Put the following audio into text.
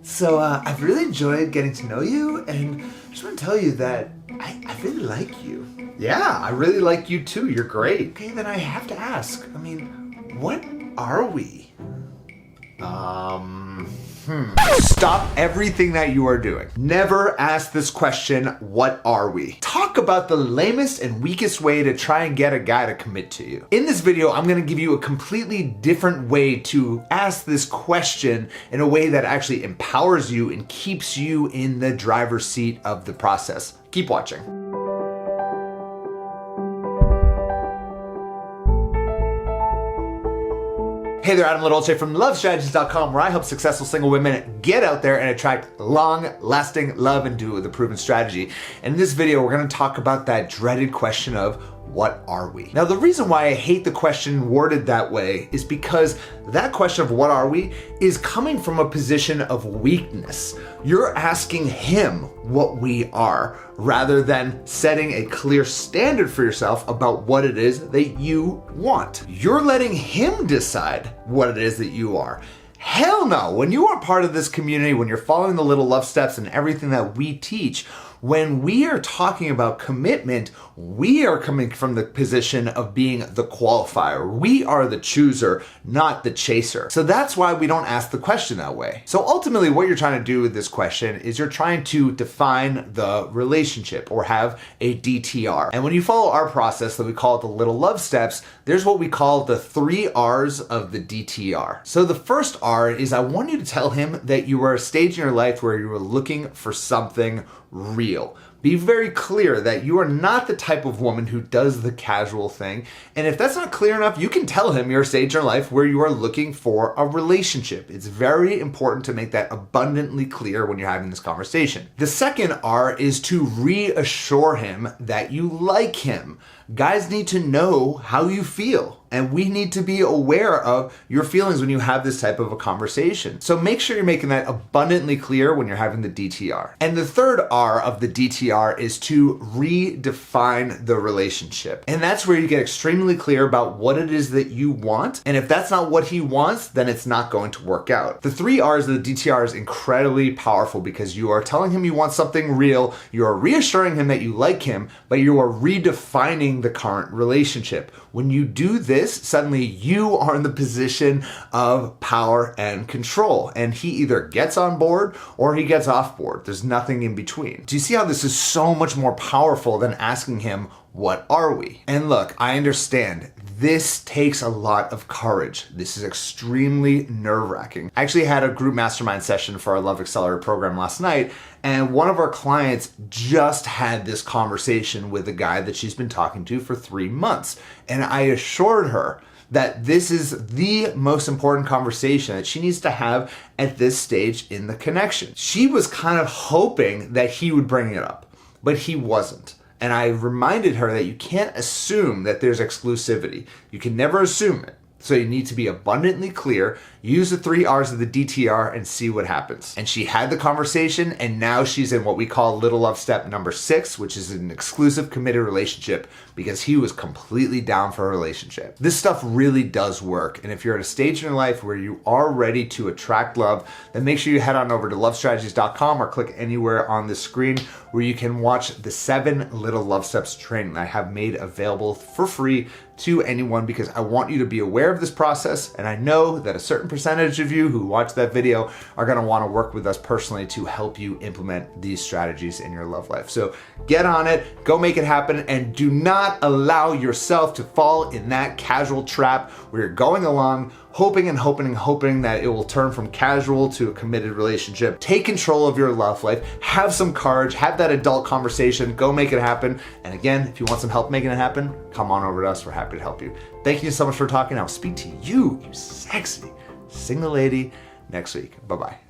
So I've really enjoyed getting to know you, and I just want to tell you that I really like you. Yeah, I really like you too. You're great. Okay, then I have to ask, what are we? Stop everything that you are doing. Never ask this question, what are we? Talk about the lamest and weakest way to try and get a guy to commit to you. In this video, I'm gonna give you a completely different way to ask this question in a way that actually empowers you and keeps you in the driver's seat of the process. Keep watching. Hey there, Adam Little from lovestrategies.com, where I help successful single women get out there and attract long-lasting love and do it with a proven strategy. And in this video, we're gonna talk about that dreaded question of what are we? Now, the reason why I hate the question worded that way is because that question of what are we is coming from a position of weakness. You're asking him what we are rather than setting a clear standard for yourself about what it is that you want. You're letting him decide what it is that you are. Hell no, when you are part of this community, when you're following the little love steps and everything that we teach, when we are talking about commitment, we are coming from the position of being the qualifier. We are the chooser, not the chaser. So that's why we don't ask the question that way. So ultimately what you're trying to do with this question is you're trying to define the relationship or have a DTR. And when you follow our process that we call it the little love steps, there's what we call the 3 R's of the DTR. So the first R is I want you to tell him that you are at a stage in your life where you are looking for something real. Be very clear that you are not the type of woman who does the casual thing. And if that's not clear enough, you can tell him you're at a stage in your life where you are looking for a relationship. It's very important to make that abundantly clear when you're having this conversation. The second R is to reassure him that you like him. Guys need to know how you feel. And we need to be aware of your feelings when you have this type of a conversation. So make sure you're making that abundantly clear when you're having the DTR. And the third R of the DTR is to redefine the relationship. And that's where you get extremely clear about what it is that you want. And if that's not what he wants, then it's not going to work out. The 3 R's of the DTR is incredibly powerful because you are telling him you want something real, you are reassuring him that you like him, but you are redefining the current relationship. When you do this, suddenly you are in the position of power and control, and he either gets on board or he gets off board. There's nothing in between. Do you see how this is so much more powerful than asking him, what are we? And look, I understand this takes a lot of courage. This is extremely nerve-wracking. I actually had a group mastermind session for our Love Accelerator program last night, and one of our clients just had this conversation with a guy that she's been talking to for 3 months. And I assured her that this is the most important conversation that she needs to have at this stage in the connection. She was kind of hoping that he would bring it up, but he wasn't. And I reminded her that you can't assume that there's exclusivity. You can never assume it. So you need to be abundantly clear, use the 3 R's of the DTR and see what happens. And she had the conversation, and now she's in what we call little love step number 6, which is an exclusive committed relationship, because he was completely down for a relationship. This stuff really does work. And if you're at a stage in your life where you are ready to attract love, then make sure you head on over to lovestrategies.com or click anywhere on the screen where you can watch the 7 little love steps training that I have made available for free to anyone, because I want you to be aware of this process. And I know that a certain percentage of you who watch that video are gonna wanna work with us personally to help you implement these strategies in your love life. So get on it, go make it happen, and do not allow yourself to fall in that casual trap where you're going along, hoping and hoping and hoping that it will turn from casual to a committed relationship. Take control of your love life, have some courage, have that adult conversation, go make it happen. And again, if you want some help making it happen, come on over to us, we're happy to help you. Thank you so much for talking. I'll speak to you, you sexy single lady, next week. Bye-bye.